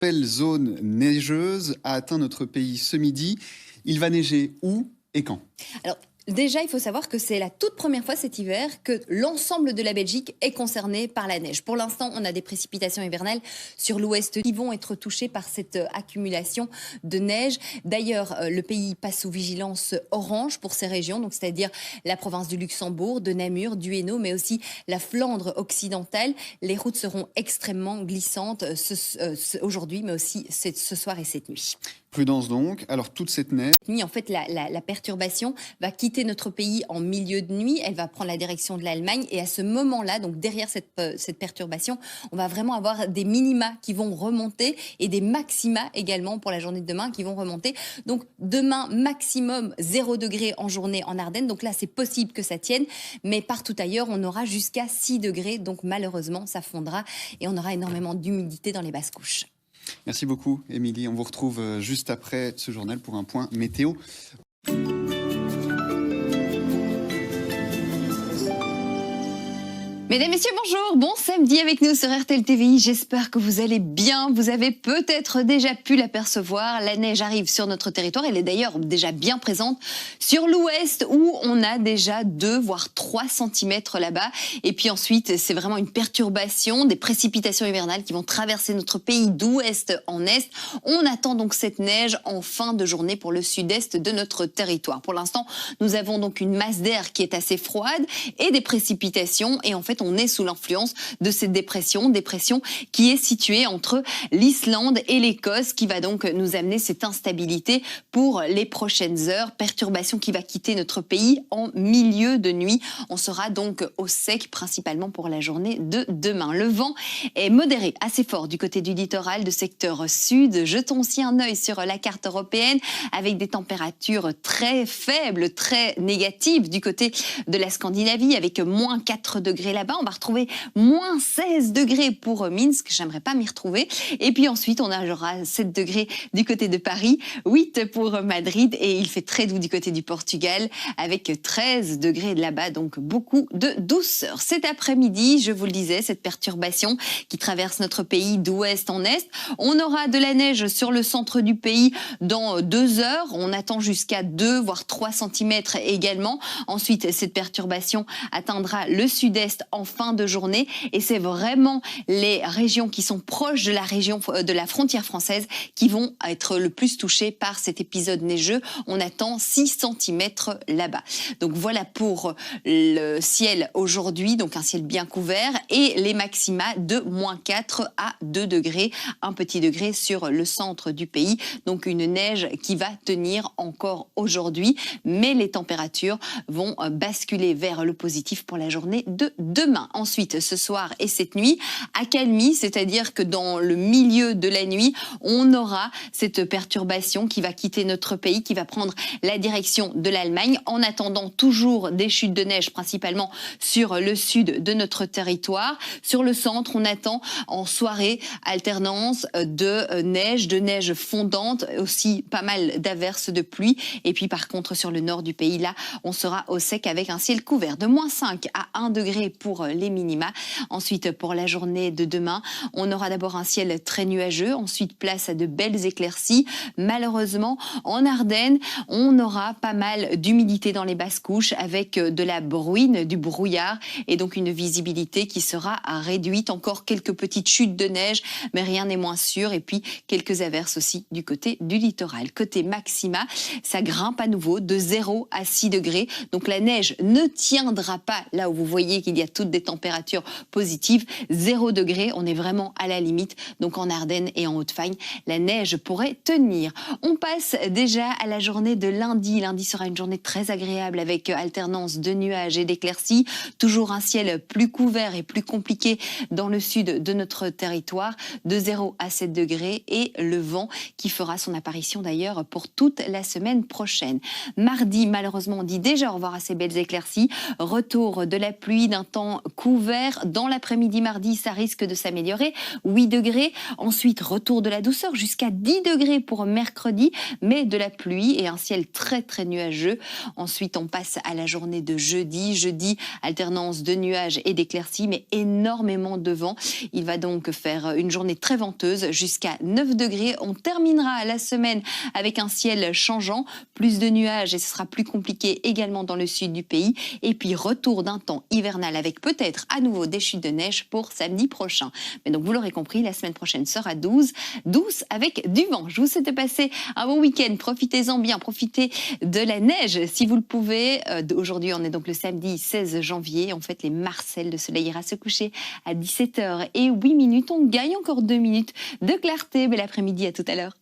Belle zone neigeuse a atteint notre pays ce midi. Il va neiger où et quand? Alors, déjà, il faut savoir que c'est la toute première fois cet hiver que l'ensemble de la Belgique est concerné par la neige. Pour l'instant, on a des précipitations hivernales sur l'ouest qui vont être touchées par cette accumulation de neige. D'ailleurs, le pays passe sous vigilance orange pour ces régions, donc c'est-à-dire la province du Luxembourg, de Namur, du Hainaut, mais aussi la Flandre occidentale. Les routes seront extrêmement glissantes aujourd'hui, mais aussi ce soir et cette nuit. Prudence donc. Alors toute cette neige. En fait, la perturbation va quitter notre pays en milieu de nuit. Elle va prendre la direction de l'Allemagne. Et à ce moment-là, donc derrière cette perturbation, on va vraiment avoir des minima qui vont remonter et des maxima également pour la journée de demain qui vont remonter. Donc demain, maximum 0 degré en journée en Ardennes. Donc là, c'est possible que ça tienne. Mais partout ailleurs, on aura jusqu'à 6 degrés. Donc malheureusement, ça fondra et on aura énormément d'humidité dans les basses couches. Merci beaucoup, Émilie. On vous retrouve juste après ce journal pour un point météo. Mesdames, Messieurs, bonjour. Bon samedi avec nous sur RTL TVI. J'espère que vous allez bien. Vous avez peut-être déjà pu l'apercevoir. La neige arrive sur notre territoire. Elle est d'ailleurs déjà bien présente sur l'ouest où on a déjà 2 voire 3 cm là-bas. Et puis ensuite, c'est vraiment une perturbation, des précipitations hivernales qui vont traverser notre pays d'ouest en est. On attend donc cette neige en fin de journée pour le sud-est de notre territoire. Pour l'instant, nous avons donc une masse d'air qui est assez froide et des précipitations. Et en fait, on est sous l'influence de cette dépression qui est située entre l'Islande et l'Écosse, qui va donc nous amener cette instabilité pour les prochaines heures. Perturbation qui va quitter notre pays en milieu de nuit. On sera donc au sec, principalement pour la journée de demain. Le vent est modéré, assez fort du côté du littoral, de secteur sud. Jetons aussi un œil sur la carte européenne avec des températures très faibles, très négatives du côté de la Scandinavie, avec moins 4 degrés là-bas. On va retrouver moins 16 degrés pour Minsk, j'aimerais pas m'y retrouver. Et puis ensuite, on aura 7 degrés du côté de Paris, 8 pour Madrid et il fait très doux du côté du Portugal avec 13 degrés là-bas, donc beaucoup de douceur. Cet après-midi, je vous le disais, cette perturbation qui traverse notre pays d'ouest en est. On aura de la neige sur le centre du pays dans 2 heures. On attend jusqu'à 2 voire 3 cm également. Ensuite, cette perturbation atteindra le sud-est en fin de journée et c'est vraiment les régions qui sont proches de la frontière française qui vont être le plus touchées par cet épisode neigeux. On attend 6 cm là-bas. Donc voilà pour le ciel aujourd'hui, donc un ciel bien couvert et les maxima de moins 4 à 2 degrés, un petit degré sur le centre du pays. Donc une neige qui va tenir encore aujourd'hui, mais les températures vont basculer vers le positif pour la journée de demain. Ensuite, ce soir et cette nuit, accalmie, c'est-à-dire que dans le milieu de la nuit, on aura cette perturbation qui va quitter notre pays, qui va prendre la direction de l'Allemagne, en attendant toujours des chutes de neige, principalement sur le sud de notre territoire. Sur le centre, on attend en soirée alternance de neige fondante, aussi pas mal d'averses de pluie. Et puis par contre, sur le nord du pays, là, on sera au sec avec un ciel couvert de moins 5 à 1 degré pour les minima. Ensuite, pour la journée de demain, on aura d'abord un ciel très nuageux, ensuite place à de belles éclaircies. Malheureusement, en Ardennes, on aura pas mal d'humidité dans les basses couches avec de la bruine, du brouillard et donc une visibilité qui sera réduite. Encore quelques petites chutes de neige, mais rien n'est moins sûr. Et puis quelques averses aussi du côté du littoral. Côté maxima, ça grimpe à nouveau de 0 à 6 degrés. Donc la neige ne tiendra pas là où vous voyez qu'il y a toutes des températures positives. 0 degré, on est vraiment à la limite. Donc en Ardennes et en Haute-Fagne, la neige pourrait tenir. On passe déjà à la journée de lundi. Lundi sera une journée très agréable avec alternance de nuages et d'éclaircies. Toujours un ciel plus couvert et plus compliqué dans le sud de notre territoire, de 0 à 7 degrés et le vent qui fera son apparition d'ailleurs pour toute la semaine prochaine. Mardi, malheureusement, on dit déjà au revoir à ces belles éclaircies. Retour de la pluie, d'un temps temps couvert. Dans l'après-midi mardi, ça risque de s'améliorer. 8 degrés. Ensuite, retour de la douceur jusqu'à 10 degrés pour mercredi, mais de la pluie et un ciel très très nuageux. Ensuite, on passe à la journée de jeudi. Jeudi, alternance de nuages et d'éclaircies, mais énormément de vent. Il va donc faire une journée très venteuse jusqu'à 9 degrés. On terminera la semaine avec un ciel changeant, plus de nuages et ce sera plus compliqué également dans le sud du pays. Et puis retour d'un temps hivernal avec peut-être à nouveau des chutes de neige pour samedi prochain. Mais donc vous l'aurez compris, la semaine prochaine sera douce avec du vent. Je vous souhaite de passer un bon week-end. Profitez-en bien, profitez de la neige si vous le pouvez. Aujourd'hui, on est donc le samedi 16 janvier. On fête les Marcel. Le soleil ira se coucher à 17h08. On gagne encore 2 minutes de clarté. Bel après-midi, à tout à l'heure.